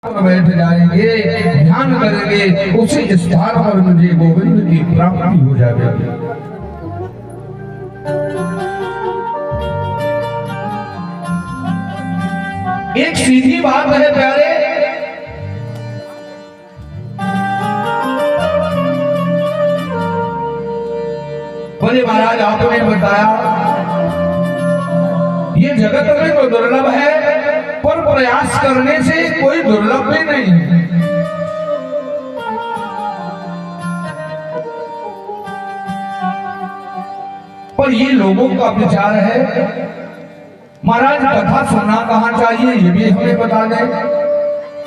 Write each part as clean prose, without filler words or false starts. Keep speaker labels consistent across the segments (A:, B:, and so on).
A: बैठ जाएंगे, ध्यान करेंगे, उसी स्थान पर मुझे गोविंद की प्राप्ति हो जाएगी। एक सीधी बात है प्यारे, बोले महाराज आपने बताया ये जगत में तो दुर्लभ है, पर प्रयास करने से कोई दुर्लभ भी नहीं है। पर ये लोगों का विचार है महाराज कथा सुनना कहाँ चाहिए ये भी हमें बता दें,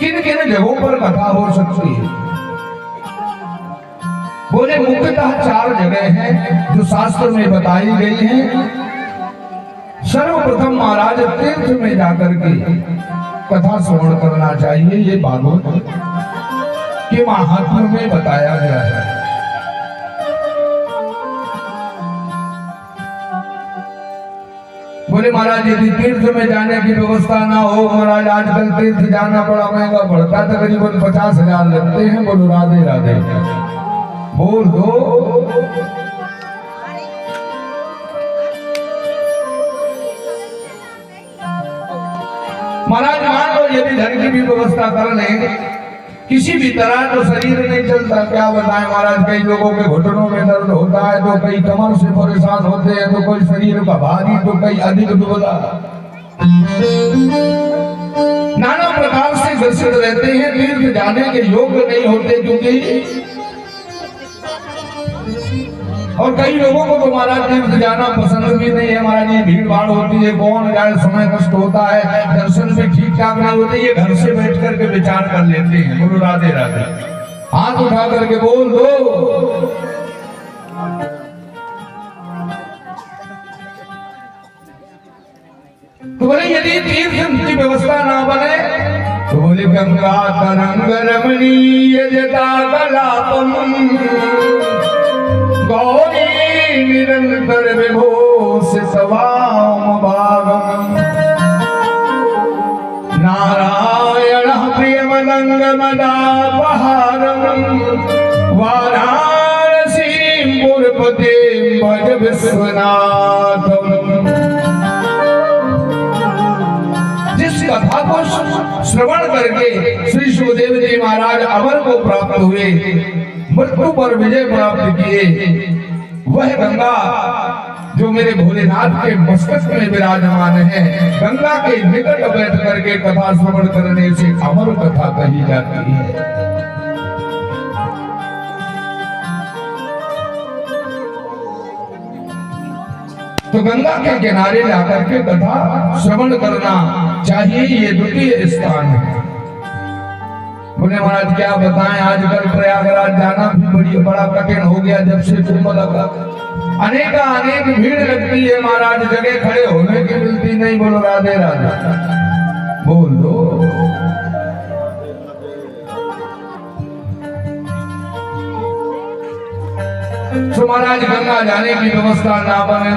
A: किन किन जगहों पर कथा हो सकती है। बोले मुख्यतः 4 जगह हैं जो शास्त्र में बताई गई हैं। सर्वप्रथम महाराज तीर्थ में जाकर के कथा श्रवण करना चाहिए, ये भागवत के महात्म्य में बताया गया है। बोले महाराज यदि तीर्थ में जाने की व्यवस्था ना हो, महाराज आजकल तीर्थ जाना बड़ा महंगा पड़ता, तकरीबन 50,000 लगते हैं। बोलो राधे राधे बोल दो। महाराज मान लो यदि धन की भी व्यवस्था कर लेंगे, किसी भी तरह तो शरीर नहीं चलता। क्या बताएं महाराज, कई लोगों के घुटनों में दर्द होता है, तो कई कमर से परेशान होते हैं, तो कोई शरीर का भारी, तो कई अधिक दुबला, नाना प्रकार से ग्रसित रहते हैं, तीर्थ जाने के योग्य नहीं होते। क्योंकि और कई लोगों को तो महाराज तीर्थ जाना पसंद भी नहीं है। महाराज ये भीड़ भाड़ होती है, कौन जाए, समय कष्ट होता है, दर्शन भी ठीक ठाक नहीं होते, ये घर से बैठ करके विचार कर लेते हैं। बोलो राधे राधे हाथ उठा करके बोल दो। तो बोले यदि तीर्थ की व्यवस्था ना बने तो बोले गंगा तरंग रमणीय जटा कलापम गौरी निरंतर विभूष सवाम भागम नारायण प्रियमनंग मदापहारम वाराणसी पुरपते भज विश्वनाथम। जिस कथा को श्रवण करके श्री सुखदेव जी महाराज अमर को प्राप्त हुए, मृत्यु पर विजय प्राप्त किए, वह गंगा जो मेरे भोलेनाथ के मस्तक में विराजमान है, गंगा के निकट बैठ करके कथा श्रवण करने से अमर कथा कही जाती है। तो गंगा के किनारे जाकर के कथा श्रवण करना चाहिए, ये द्वितीय स्थान है। बोले महाराज क्या बताएं, आजकल प्रयागराज जाना भी बड़ा कठिन हो गया। जब से कुंभ लगा अनेक भीड़ लगती है महाराज, जगह खड़े होने की मिलती नहीं। बोलो राधे राधे बोल दो। तो महाराज गंगा जाने की व्यवस्था ना बने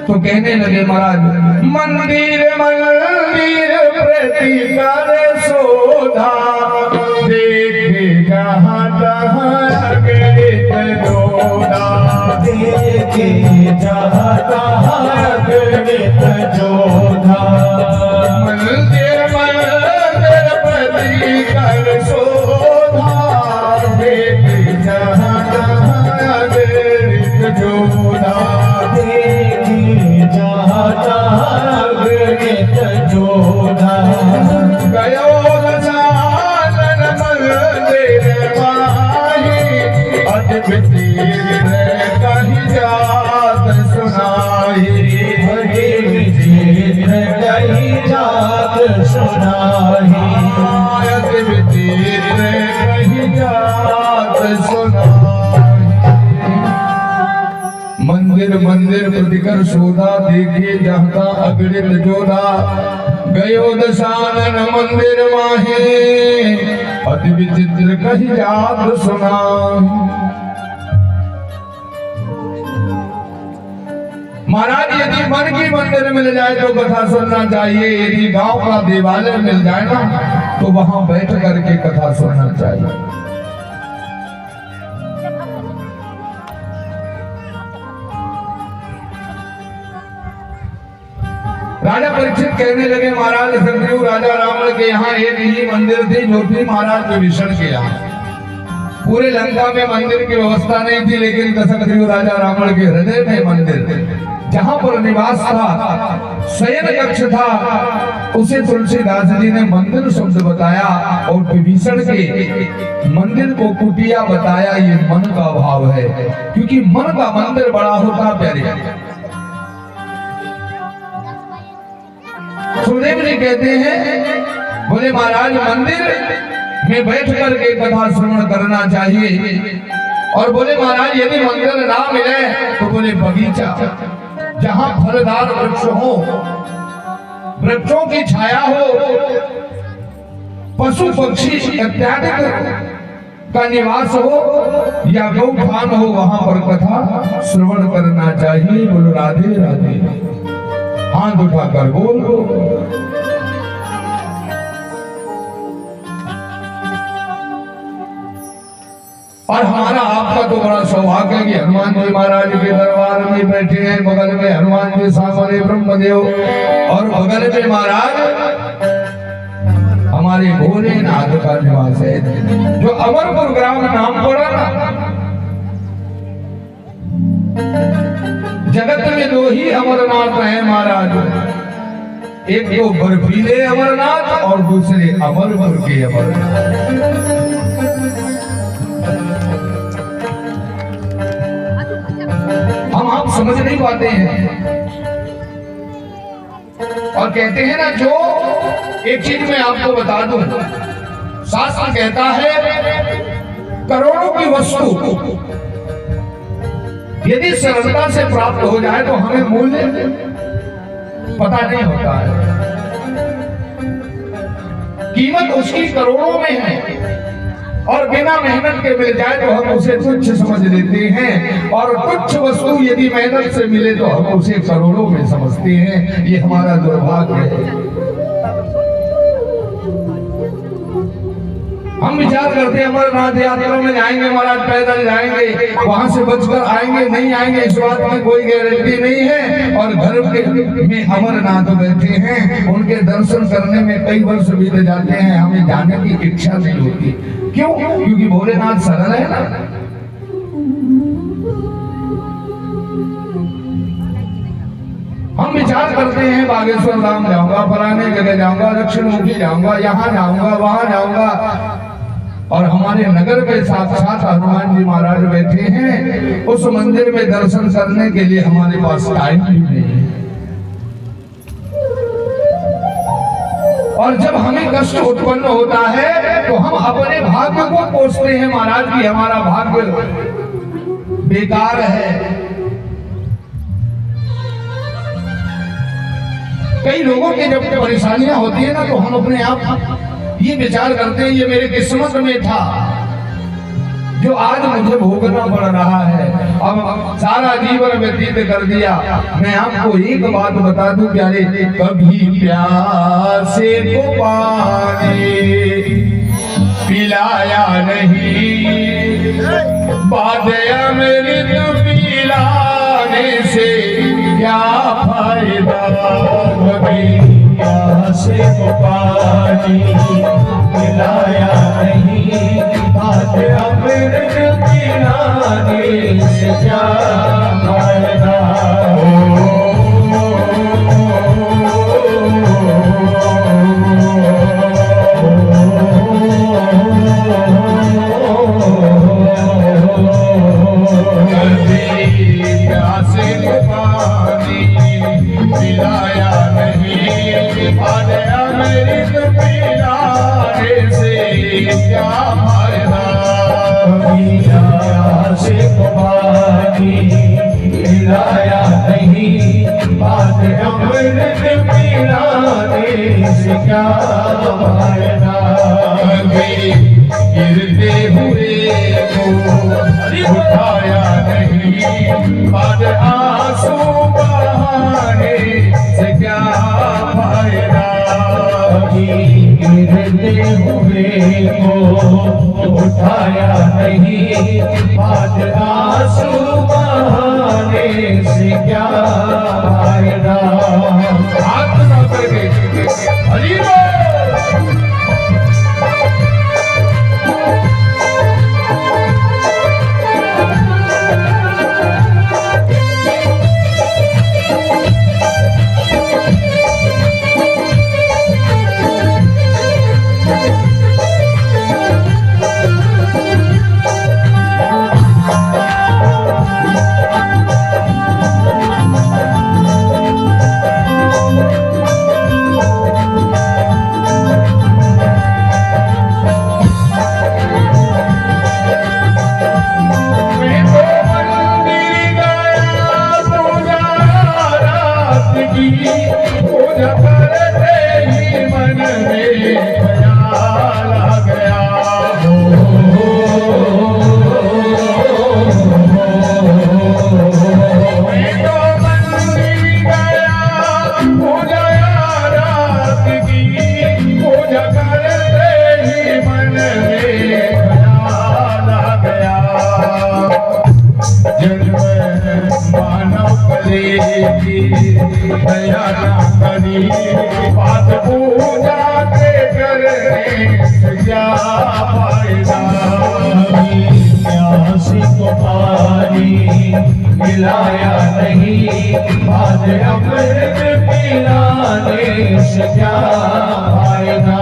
A: तो कहने लगे महाराज मंदिर मंदिर प्रति कर शोधा, देखे जहाँ तहाँ अगणित जोधा, देखे जहाँ तहाँ अगणित जोधा। मंदिर मंदिर प्रति कर शोधा, देखे जहाँ तहाँ अगणित जोधा, गयो दशानन मंदिर माही, अद्वितीय कही जात सुनाई, अद्वितीय कही जात सुनाई, अद्वितीय कही जात सुनाई। मंदिर मंदिर प्रतिकर शोधा, देखे जहाँ अगणित जोधा, गयो दशानन मंदिर माहे, अति विचित्र कही जात सुना। महाराज यदि मन की मंदिर मिल जाए तो कथा सुनना चाहिए, यदि गांव का देवालय मिल जाए ना तो वहां बैठ करके कथा सुनना चाहिए। राजा परीक्षित कहने लगे, महाराज सतयुग राजा रावण के यहाँ एक ही मंदिर थी जो थी महाराज विभीषण के यहाँ। पूरे लंका में मंदिर की व्यवस्था नहीं थी, लेकिन सतयुग राजा रावण के हृदय में मंदिर जहां पर निवास था, शयन कक्ष था, उसे तुलसीदास जी ने मंदिर शब्द बताया और विभीषण के मंदिर को कुटिया बताया। ये मन का भाव है, क्योंकि मन का मंदिर बड़ा होता प्यारे। सुखदेव जी कहते हैं, बोले महाराज मंदिर में बैठ करके कथा श्रवण करना चाहिए। और बोले महाराज यदि मंदिर ना मिले तो बोले बगीचा, जहां फलदार वृक्ष हो, वृक्षों की छाया हो, पशु पक्षी इत्यादि का निवास हो या गौठान हो, वहां पर कथा श्रवण करना चाहिए। बोलो राधे राधे, हाथ उठाकर बोल। और हमारा आपका तो बड़ा सौभाग्य है कि हनुमान जी महाराज के दरबार में बैठे हैं। बगल में हनुमान जी, सामने ब्रह्मदेव और बगल में महाराज हमारे भोलेनाथ का निवास है। जो अमरपुर ग्राम नाम पड़ा ना, जगत में दो ही अमरनाथ हैं महाराज, एक तो बर्फीले अमरनाथ और दूसरे अमरपुर के अमरनाथ। हम आप समझ नहीं पाते हैं और कहते हैं ना, जो एक चीज मैं आपको बता दूं, शास्त्र कहता है करोड़ों की वस्तु यदि सरलता से प्राप्त हो जाए तो हमें मूल्य पता नहीं होता है। कीमत उसकी करोड़ों में है और बिना मेहनत के मिल जाए तो हम उसे तुच्छ समझ लेते हैं, और तुच्छ वस्तु यदि मेहनत से मिले तो हम उसे करोड़ों में समझते हैं। ये हमारा दुर्भाग्य है। हम विचार करते हैं अमरनाथ यात्रा में जाएंगे महाराज, पैदल जाएंगे, वहां से बचकर आएंगे नहीं आएंगे इस बात में कोई गारंटी नहीं है। और घर में अमरनाथ बैठे हैं, उनके दर्शन करने में कई वर्ष बीत जाते हैं, हमें जाने की इच्छा नहीं होती। क्यों? क्योंकि भोलेनाथ सरल है ना। हम विचार करते हैं बागेश्वर धाम जाऊंगा, फलाने जगह जाऊंगा, दक्षिणमुखी जाऊंगा, यहाँ जाऊंगा, वहां जाऊंगा, और हमारे नगर में साक्षात हनुमान जी महाराज बैठे हैं। उस मंदिर में दर्शन करने के लिए हमारे पास टाइम भी नहीं है। और जब हमें कष्ट उत्पन्न होता है तो हम अपने भाग्य को कोसते हैं महाराज की हमारा भाग्य बेकार है। कई लोगों की जब परेशानियां होती है ना तो हम अपने आप ये विचार करते हैं ये मेरे किस्मत में था जो आज मुझे भोगना पड़ रहा है। अब सारा जीवन व्यतीत कर दिया। मैं आपको एक बात बता दूं प्यारे, कभी प्यासे को पानी पिलाया नहीं, बाद अमृत पिलाने से क्या फायदा। कभी प्यासे को पानी पिलाया नहीं, बाद अमृत पिलाने से क्या फायदा। मिलाया नहीं, बात अमृत पिलाने से क्या फायदा। गिरते हुए को उठाया नहीं, बाद आंसू बहाने से क्या फायदा।
B: गिरते हुए को उठाया नहीं, आज आंसू बहाने से क्या फायदा।
A: हाथ ना करके हरी दया ना करी, बात पूजा के करने से क्या फायदा।
B: प्यासी को पानी मिलाया नहीं, आज अमृत पिलाने से क्या फायदा।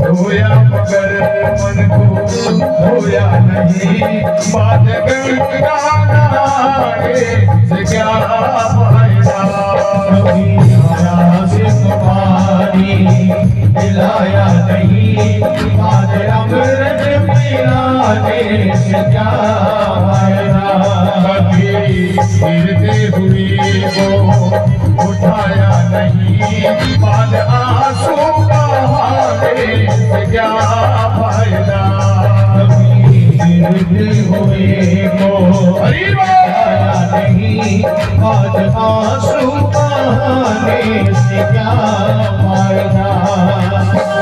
A: धोया मगर मन को धोया नहीं, बात गंगाना से क्या फायदा।
B: कभी से पानी मिलाया नहीं, आज अमृत पिलाने से क्या फायदा।
A: कभी गिरते हुए को उठाया नहीं, बाद आंसू बहाने से क्या फायदा।
B: कभी गिरते हुए को
A: उठाया
B: नहीं, आज आंसू बहाने से क्या फायदा।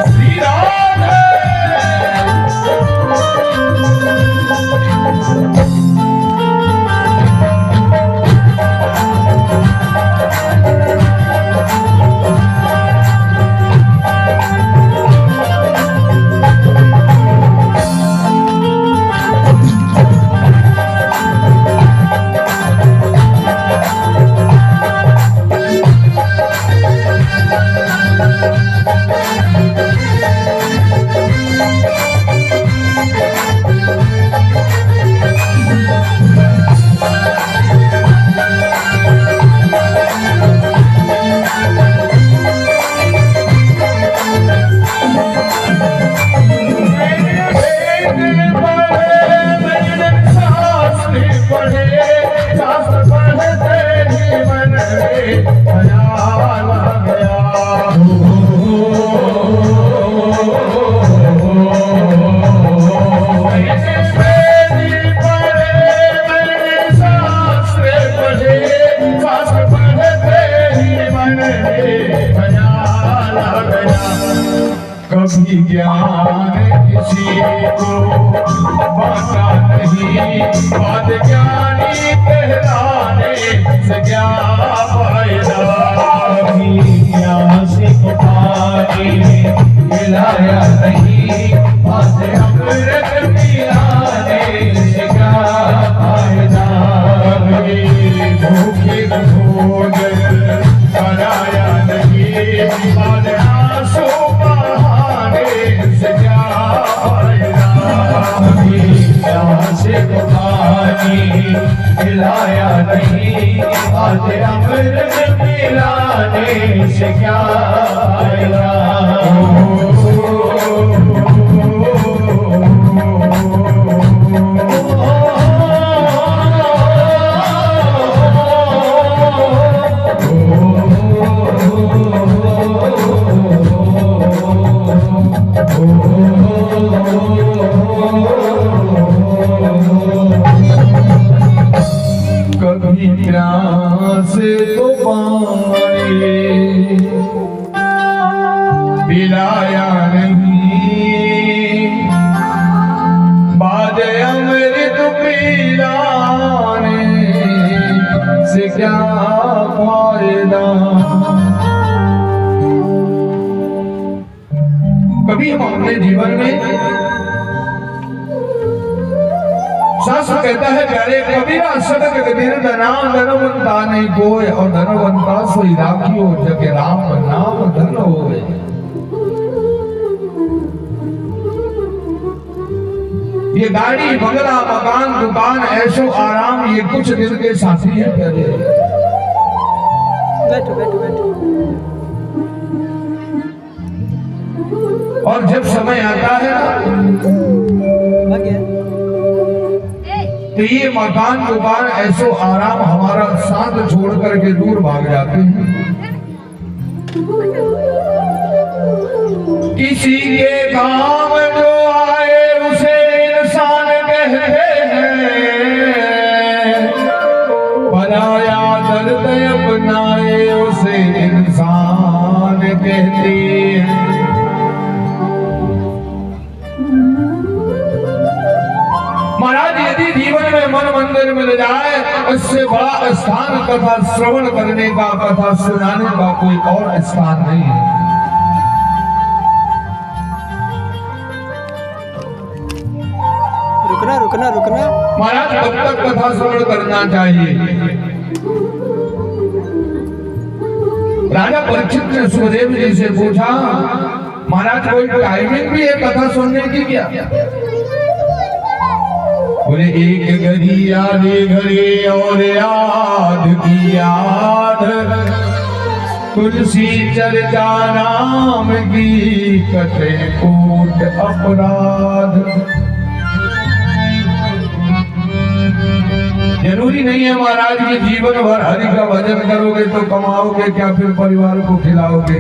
A: श्री राम
B: ख्याल आ गया।
A: कभी ज्ञान किसी को बांटा नहीं,
B: बात ज्ञानी कहलाने से क्या फायदा। कभी ज्ञान से को पानी मिलाया नहीं, बात अमृत पिलाने से क्या फायदा। कभी भूखे भोजन कराया नहीं, बात आंसू बहाने से क्या फायदा। कभी ज्ञान से को पानी मिलाया नहीं, बात अमृत पिलाने से क्या फायदा।
A: कभी प्यास को पानी पिलाया नहीं, बाद अमृत पिलाने से क्या फायदा। कभी हम अपने जीवन में, शास्त्र कहता है प्यारे कबीरा सदक कबीर नाम धनवंता नहीं कोय, और धनवंता सोई राखियो जग राम नाम धन होए। ये गाड़ी बंगला मकान दुकान ऐशो आराम ये कुछ दिन के साथी है प्यारे।
C: बैठो बैठो बैठो।
A: और जब समय आता है ना,
C: आ गया।
A: तो ये मकान दुकान ऐसो आराम हमारा साथ छोड़ करके दूर भाग जाते हैं। किसी के काम जो आए उसे इंसान कहते हैं, पराया दर्द अपनाए उसे इंसान कहते हैं। महाराज यदि जीवन में मन मंदिर मिल जाए, इससे बड़ा स्थान कथा श्रवण करने का, कथा सुनाने का कोई और स्थान नहीं है।
C: रुकना रुकना रुकना।
A: महाराज कब तक कथा श्रवण करना चाहिए। राजा परीक्षित ने सुखदेव जी से पूछा, महाराज कोई टाइमिंग भी है कथा सुनने की क्या? बोले एक घड़ी आधे घड़ी और याद की याद, तुलसी चर्चा नाम की कटे कोट अपराध। जरूरी नहीं है महाराज की जीवन भर हरि का भजन करोगे तो कमाओगे क्या, फिर परिवार को खिलाओगे।